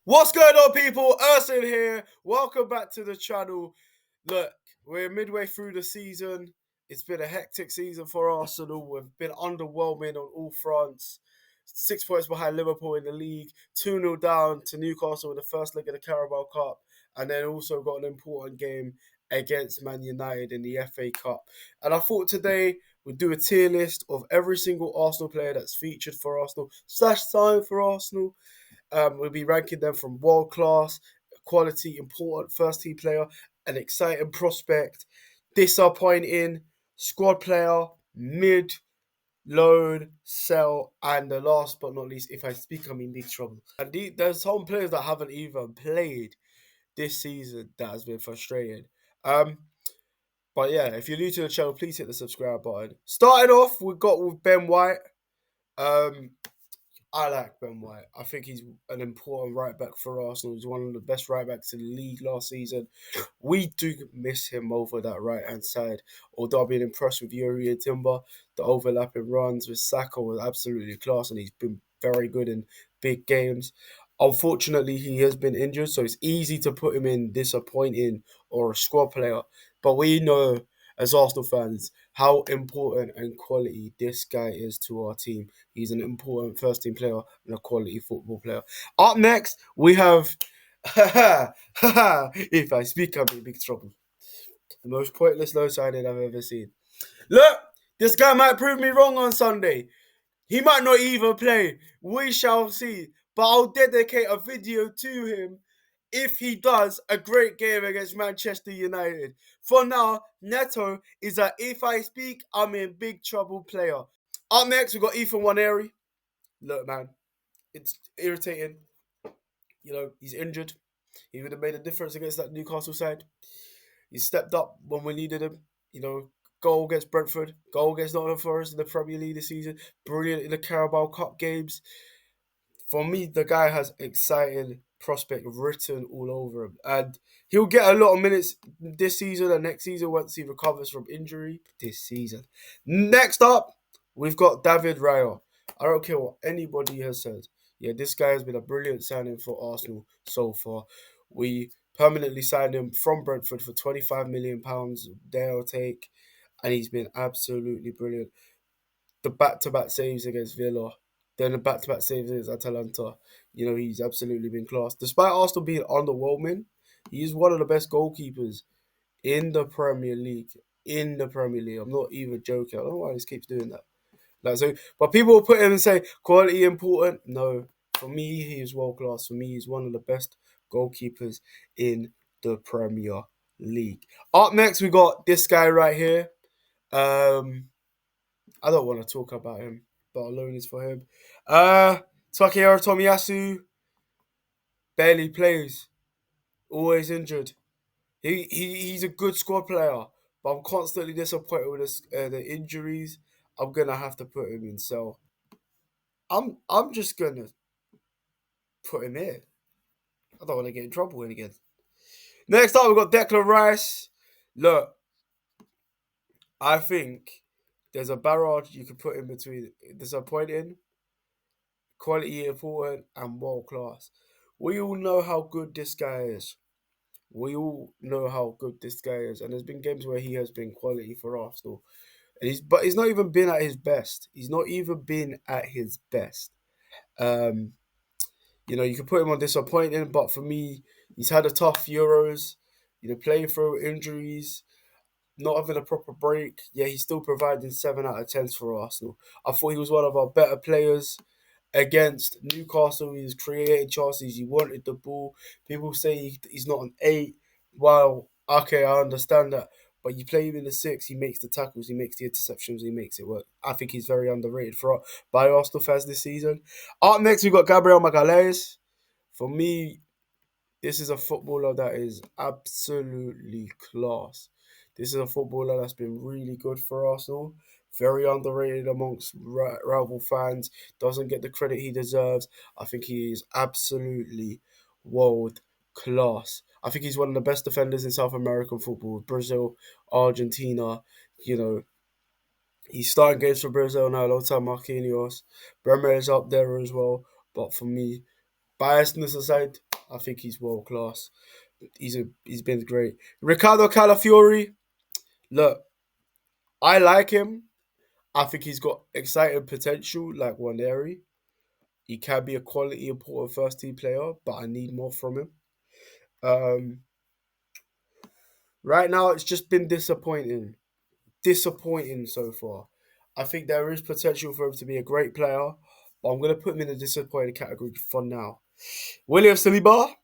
What's going on, people? Ersen here. Welcome back to the channel. Look, we're midway through the season. It's been a hectic season for Arsenal. We've been underwhelming on all fronts. 6 points behind Liverpool in the league, 2-0 down to Newcastle in the first leg of the Carabao Cup, and then also got an important game against Man United in the FA Cup. And I thought today we'd do a tier list of every single Arsenal player that's featured for Arsenal / signed for Arsenal. We'll be ranking them from world class, quality, important first team player, an exciting prospect, disappointing, squad player, mid, loan, sell, and the last but not least, if I speak, I'm in big trouble. And there's some players that haven't even played this season that has been frustrating. But yeah, if you're new to the channel, please hit the subscribe button. Starting off, we've got with Ben White. Um, I like Ben White. I think he's an important right back for Arsenal. He's one of the best right backs in the league last season. We do miss him over that right hand side. Although I've been impressed with Yuri and Timber, the overlapping runs with Saka was absolutely class, and he's been very good in big games. Unfortunately, he has been injured, so it's easy to put him in disappointing or a squad player. But we know, as Arsenal fans, how important and quality this guy is to our team. He's an important first team player and a quality football player. Up next, we have, if I speak, I'm in big trouble. The most pointless low signing I've ever seen. Look, this guy might prove me wrong on Sunday. He might not even play. We shall see. But I'll dedicate a video to him if he does a great game against Manchester United. For now, Neto is a if I speak, I'm in big trouble player. Up next, we've got Ethan Waneri. Look, man, it's irritating. You know, he's injured. He would have made a difference against that Newcastle side. He stepped up when we needed him. You know, goal against Brentford, goal against Nottingham Forest in the Premier League this season, brilliant in the Carabao Cup games. For me, the guy has exciting prospect written all over him. And he'll get a lot of minutes this season and next season once he recovers from injury this season. Next up, we've got David Raya. I don't care what anybody has said. Yeah, this guy has been a brilliant signing for Arsenal so far. We permanently signed him from Brentford for £25 million, they'll take. And he's been absolutely brilliant. The back-to-back saves against Villa, then the back-to-back saves against Atalanta. You know, he's absolutely been class. Despite Arsenal being underwhelming, he is one of the best goalkeepers in the Premier League. In the Premier League. I'm not even joking. I don't know why he keeps doing that. Like, so, but people will put him and say, quality important. No. For me, he is world class. For me, he's one of the best goalkeepers in the Premier League. Up next, we got this guy right here. I don't want to talk about him, but alone is for him. Takehiro Tomiyasu barely plays, always injured. He's a good squad player, but I'm constantly disappointed with the injuries. I'm gonna have to put him in sell. I'm just gonna put him here. I don't want to get in trouble again. Next up, we've got Declan Rice. Look, I think there's a barrage you could put in between disappointing, quality important, and world class. We all know how good this guy is. We all know how good this guy is, and there's been games where he has been quality for Arsenal, and but he's not even been at his best. He's not even been at his best. Um, you know, you can put him on disappointing, but for me, he's had a tough Euros. You know, playing through injuries, not having a proper break. Yeah, he's still providing 7 out of 10s for Arsenal. I thought he was one of our better players against Newcastle. He was creating chances. He wanted the ball. People say he's not an 8. Well, okay, I understand that. But you play him in the 6, he makes the tackles, he makes the interceptions, he makes it work. I think he's very underrated by Arsenal fans this season. Up next, we've got Gabriel Magalhaes. For me, this is a footballer that is absolutely class. This is a footballer that's been really good for Arsenal. Very underrated amongst rival fans. Doesn't get the credit he deserves. I think he is absolutely world class. I think he's one of the best defenders in South American football. Brazil, Argentina, you know, he's starting games for Brazil now alongside Marquinhos. Bremer is up there as well. But for me, biasness aside, I think he's world class. He's been great. Ricardo Calafiori, look, I like him. I think he's got exciting potential, like Waneri. He can be a quality, important first team player, but I need more from him. Um, right now, it's just been disappointing so far. I think there is potential for him to be a great player, but I'm going to put him in the disappointed category for now. William Saliba,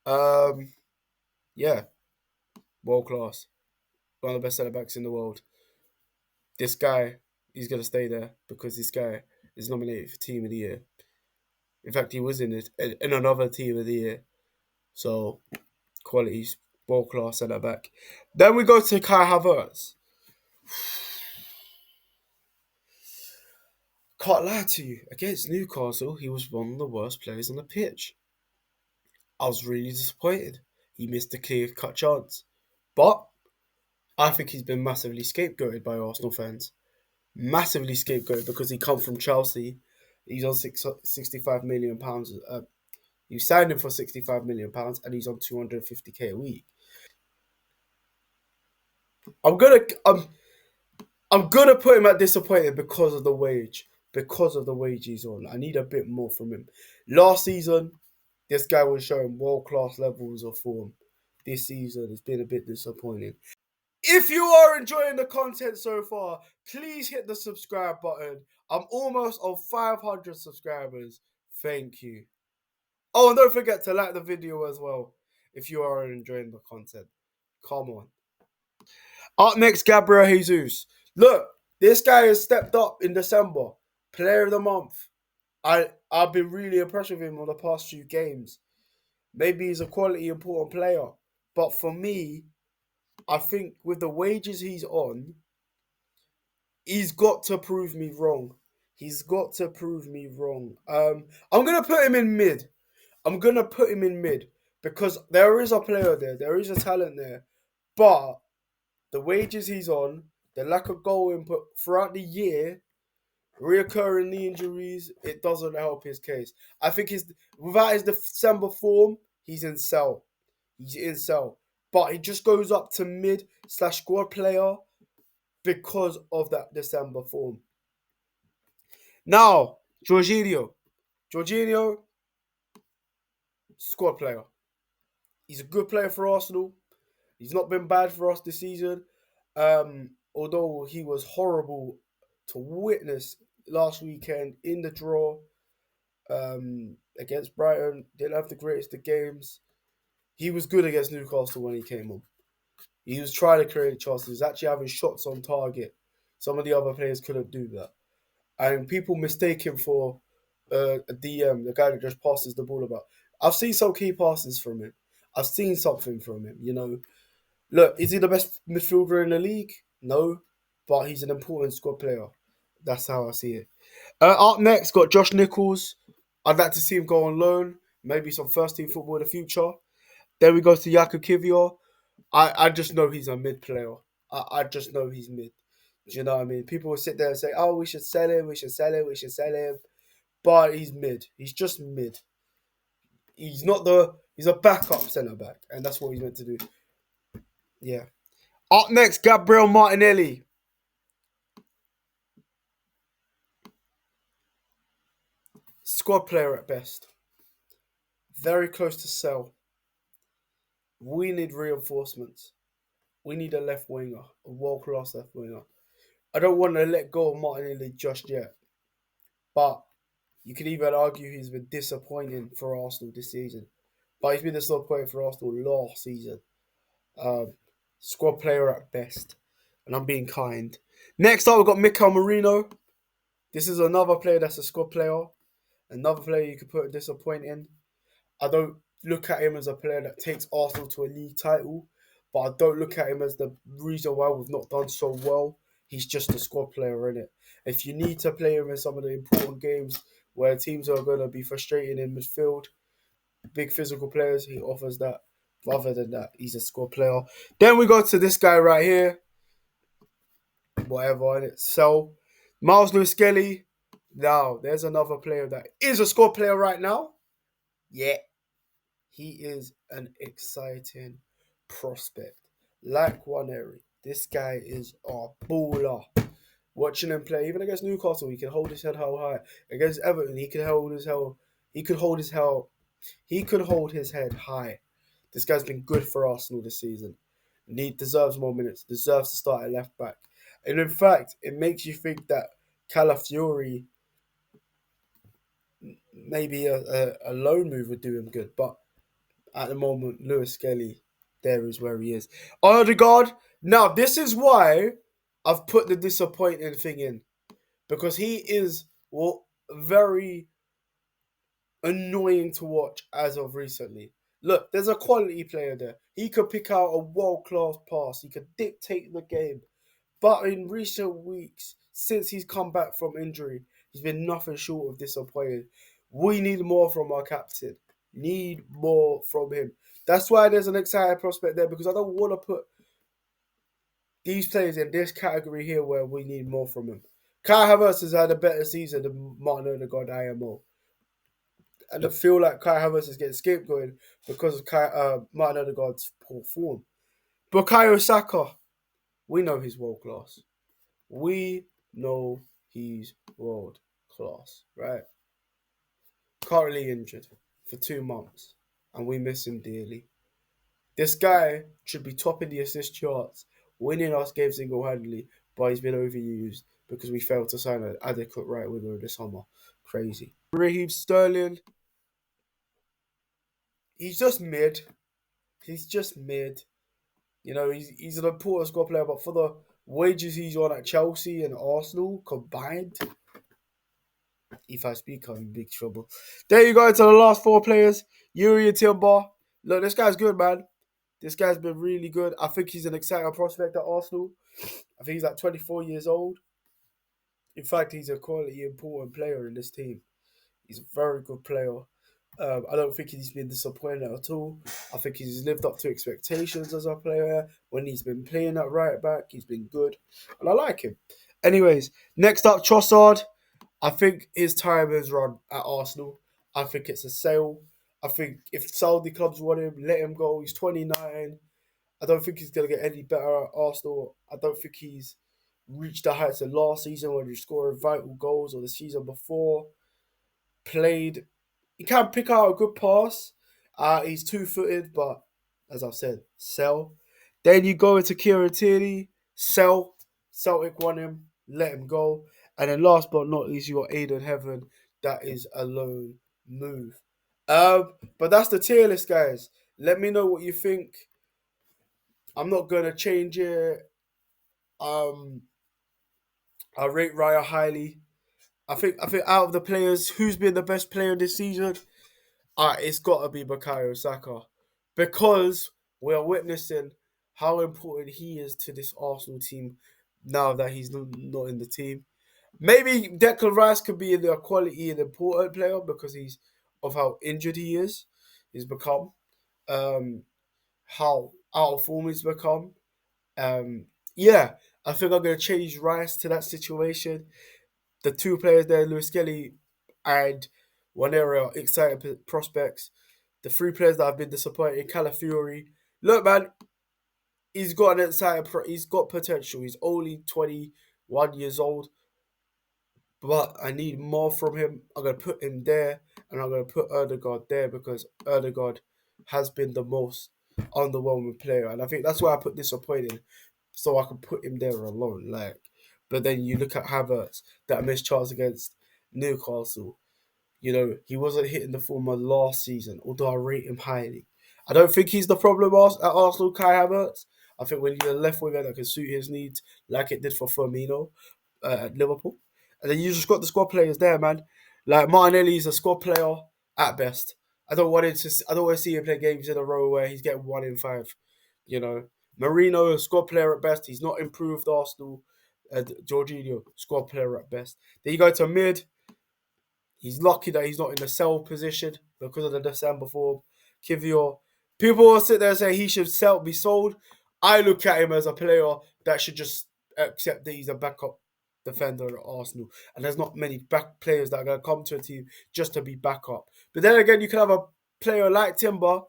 um, yeah, world class, one of the best centre backs in the world. This guy, he's going to stay there because this guy is nominated for Team of the Year. In fact, he was in another Team of the Year. So qualities, world class centre back. Then we go to Kai Havertz. Can't lie to you, against Newcastle, he was one of the worst players on the pitch. I was really disappointed. He missed a clear-cut chance. But I think he's been massively scapegoated by Arsenal fans. Massively scapegoated because he come from Chelsea. He's on £65 million. You signed him for £65 million and he's on 250k a week. I'm gonna I'm I'm gonna put him at disappointed because of the wage. Because of the wage he's on. I need a bit more from him. Last season, this guy was showing world class levels of form. This season it's been a bit disappointing. If you are enjoying the content so far, please hit the subscribe button. I'm almost on 500 subscribers. Thank you. Oh, and don't forget to like the video as well if you are enjoying the content. Come on. Up next, Gabriel Jesus. Look, this guy has stepped up in December. Player of the month. I've been really impressed with him on the past few games. Maybe he's a quality important player. But for me, I think with the wages he's on, he's got to prove me wrong. He's got to prove me wrong. I'm gonna put him in mid. Because there is a player there. There is a talent there. But the wages he's on, the lack of goal input throughout the year, reoccurring knee injuries, it doesn't help his case. I think without his December form, he's in sell. But he just goes up to mid/squad player because of that December form. Now, Jorginho, squad player. He's a good player for Arsenal. He's not been bad for us this season. Although he was horrible to witness last weekend in the draw against Brighton. Didn't have the greatest of games. He was good against Newcastle when he came on. He was trying to create chances. He was actually having shots on target. Some of the other players couldn't do that. And people mistake him for a DM, the guy that just passes the ball about. I've seen some key passes from him. I've seen something from him, you know. Look, is he the best midfielder in the league? No, but he's an important squad player. That's how I see it. Up next, got Josh Nichols. I'd like to see him go on loan. Maybe some first-team football in the future. Then we go to Jakub Kiwior. I just know he's a mid player. I just know he's mid. Do you know what I mean? People will sit there and say, oh, we should sell him. But he's mid. He's just mid. He's a backup centre-back. And that's what he's meant to do. Yeah. Up next, Gabriel Martinelli. Squad player at best. Very close to sell. We need reinforcements. We need a left winger. A world-class left winger. I don't want to let go of Martinelli just yet. But you could even argue he's been disappointing for Arsenal this season. But he's been disappointing for Arsenal last season. Squad player at best. And I'm being kind. Next up, we've got Mikel Merino. This is another player that's a squad player. Another player you could put a disappointing. I don't look at him as a player that takes Arsenal to a league title. But I don't look at him as the reason why we've not done so well. He's just a squad player, innit? If you need to play him in some of the important games where teams are going to be frustrating in midfield, big physical players, he offers that. But other than that, he's a squad player. Then we go to this guy right here. Whatever, innit? So, Miles Lewis-Skelly. Now, there's another player that is a squad player right now. Yeah. He is an exciting prospect. Like Waneri, this guy is a baller. Watching him play, even against Newcastle, he can hold his head held high. Against Everton, he could hold his hell. He could hold his hell. He could hold his head high. This guy's been good for Arsenal this season. Deserves more minutes. Deserves to start at left back. And in fact, it makes you think that Calafiori, maybe a loan move would do him good. But at the moment, Lewis Skelly, there is where he is. Odegaard. Now, this is why I've put the disappointing thing in. Because he is very annoying to watch as of recently. Look, there's a quality player there. He could pick out a world-class pass. He could dictate the game. But in recent weeks, since he's come back from injury, he's been nothing short of disappointing. We need more from our captain. Need more from him. That's why there's an exciting prospect there, because I don't want to put these players in this category here where we need more from him. Kai Havertz has had a better season than Martin Odegaard IMO. And I feel like Kai Havertz is getting scapegoated because of Martin Odegaard's poor form. Bukayo Saka, we know he's world class. We know he's world class, right? Currently injured for 2 months, and we miss him dearly. This guy should be topping the assist charts, winning us games single-handedly, but he's been overused because we failed to sign an adequate right winger this summer. Crazy. Raheem Sterling, he's just mid. He's just mid. You know, he's an important squad player, but for the wages he's on at Chelsea and Arsenal combined, if I speak, I'm in big trouble. There you go to the last 4 players. Yuri Timber. Look, this guy's good, man. This guy's been really good. I think he's an exciting prospect at Arsenal. I think he's like 24 years old. In fact, he's a quality, important player in this team. He's a very good player. I don't think he's been disappointed at all. I think he's lived up to expectations as a player. When he's been playing at right back, he's been good. And I like him. Anyways, next up, Trossard. I think his time has run at Arsenal. I think it's a sale. I think if Saudi clubs want him, let him go. He's 29. I don't think he's going to get any better at Arsenal. I don't think he's reached the heights of last season when he scored vital goals, or the season before. Played. He can pick out a good pass. He's 2-footed, but as I've said, sell. Then you go into Kieran Tierney, sell. Celtic want him, let him go. And then last but not least, you got Aiden Heaven. That is a loan move. But that's the tier list, guys. Let me know what you think. I'm not gonna change it. I rate Raya highly. I think out of the players, who's been the best player this season? It's got to be Bukayo Saka, because we're witnessing how important he is to this Arsenal team now that he's not in the team. Maybe Declan Rice could be in the quality and important player because of how injured he is. He's become, how out of form he's become. Yeah, I think I'm gonna change Rice to that situation. The 2 players there, Lewis Kelly and Wanera, are exciting prospects. The 3 players that have been disappointed, Calafiori. Look, man, he's got an exciting. He's got potential. He's only 21 years old, but I need more from him. I'm gonna put him there, and I'm gonna put Erdegaard there because Erdegaard has been the most underwhelming player, and I think that's why I put disappointing, so I can put him there alone. But then you look at Havertz, that missed chance against Newcastle. You know, he wasn't hitting the form of last season, although I rate him highly. I don't think he's the problem at Arsenal, Kai Havertz. I think we need a left winger that can suit his needs, like it did for Firmino at Liverpool. And then you just got the squad players there, man. Like Martinelli is a squad player at best. I don't want to see him play games in a row where he's getting 1 in 5. You know, Marino, squad player at best. He's not improved Arsenal. Jorginho, squad player at best. Then you go to mid. He's lucky that he's not in the sell position because of the December form. Kivior. People will sit there and say he should be sold. I look at him as a player that should just accept that he's a backup defender at Arsenal. And there's not many back players that are going to come to a team just to be backup. But then again, you can have a player like Timber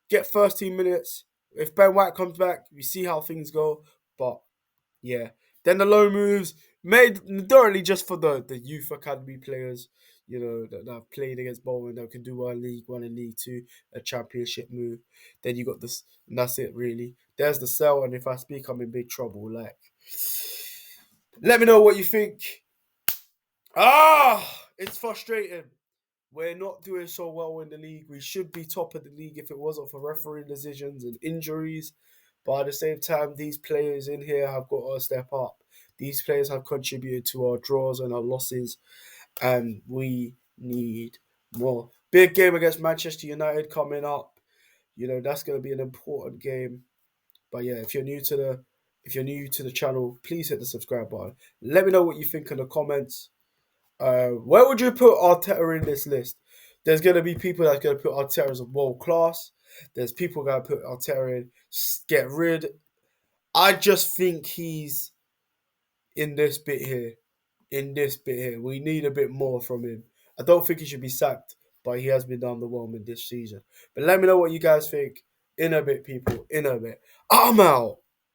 get first team minutes. If Ben White comes back, we see how things go. But yeah. Then the loan moves made thoroughly just for the youth academy players, that have played against Bolton that can do well in League One and League Two, a championship move. Then you got this, and that's it really. There's the sell, and if I speak, I'm in big trouble. Like, let me know what you think. It's frustrating. We're not doing so well in the league. We should be top of the league if it wasn't for refereeing decisions and injuries. But at the same time, these players in here have got to step up. These players have contributed to our draws and our losses, and we need more. Big game against Manchester United coming up. That's going to be an important game. But yeah, if you're new to the channel, please hit the subscribe button. Let me know what you think in the comments. Where would you put Arteta in this list? There's going to be people that's going to put Arteta as a world class. There's people going to put Arteta in, get rid. I just think he's in this bit here. In this bit here. We need a bit more from him. I don't think he should be sacked, but he has been underwhelming this season. But let me know what you guys think. In a bit, people. In a bit. I'm out.